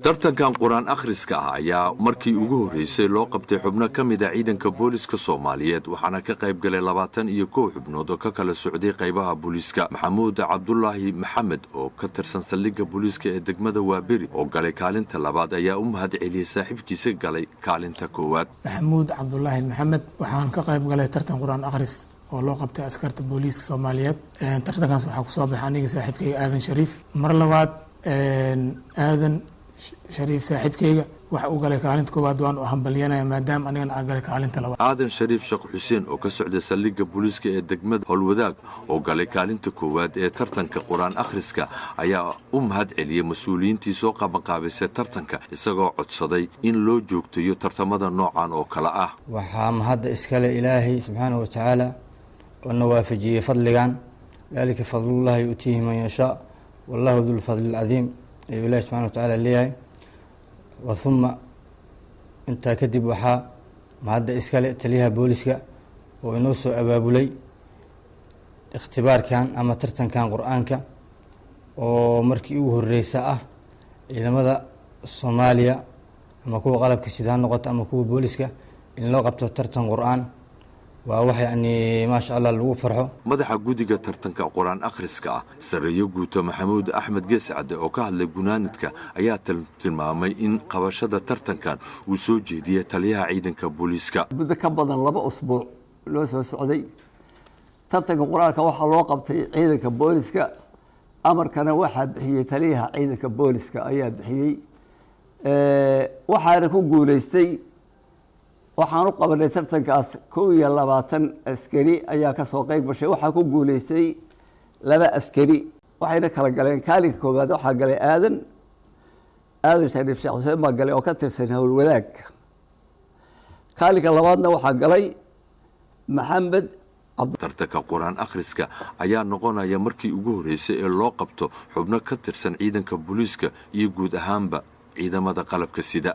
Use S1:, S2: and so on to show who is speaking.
S1: tartankan quraan akhriska ah ayaa markii ugu horeysay loo qabtay xubno ka mid ah ciidanka booliska Soomaaliyeed waxaana ka qayb galay 21 xubnood oo ka kala socday qaybaha booliska. Maxamuud Cabdullaahi Maxamed oo ka tirsan saldhigga booliska ee degmada Waaberi oo galay kaalinta labaad ayaa u mahadceliyay saaxiibkiisa galay kaalinta koowaad.
S2: Maxamuud Cabdullaahi Maxamed waxaan ka qayb galay tartan quraan akhris oo loo qabtay askarta booliska Soomaaliyeed. tartankaas waxaa ku soo baxay aniga saaxiibkayga Aadan Shariif. mar labaad Aadan Shariif saaxiibkayga waxa uu galay kaalinta koowaad waan u hambalyeynaa maadaama anigana aan galay kaalinta labaad.
S1: Aadan Shariif Sheekh Xuseen oo ka socday saldhigga booliska ee degmada Howlwadaag oo galay kaalinta koowaad ee tartanka quraan akhriska ayaa u mahadceliyay mas'uuliyiintii soo qabanqaabisay tartanka isagoo codsaday in loo joogteeyo tartamada noocan oo kala ah.
S3: waxaa mahad iskale Ilaahay subxaanahu wa ta'aala oo waafajiyay fadligan dalika fadlullahi yu'tihi man yasha wallahu dhul fadli al-azim Ilaahay subxaanahu wa ta'aala leeyahay. وثم انت كدب وحا mahadda iskale taliyaha booliska oo inoo soo abaabulay ikhtibaarkan ama tartankan quraanka oo markii ugu horeysay ah ciidamada Soomaaliya ama kuwa qalabka sida noqoto ama kuwa booliska in loo qabto tartan quraan waa wax ma sha Allah lagu farxo.
S1: madaxa gudiga tartanka quraan akhriska sareeyo guuto Maxamuud Axmed Geescade oo ka hadlay gunaanadka ayaa tilmaamay in qabashada tartankan uu soo jeediyay taliyaha ciidanka booliska.
S4: muddo ka badan 2 usbuuc loo soo socday tartanka quraanka waxa loo qabtay ciidanka booliska amarkana waxa bixiyay taliyaha ciidanka booliska ayaa bixiyay waxaana ku guuleystay waxaan u qabanay tartankaas 22 askari ayaa ka soo qayb gashay waxa ku guuleystay 2 askari waxayna kala galeen kaalinka koowaad waxa galay Aadan Shariif Sheekh Xuseen ma galay oo ka tirsan Howlwadaag. kaalinka labaadna waxa galay Maxamed
S1: tartanka quraan akhriska ayaa noqonaya markii ugu horeysay ee loo qabto xubno ka tirsan ciidanka booliska iyo guud ahaanba ciidamada qalabka sida.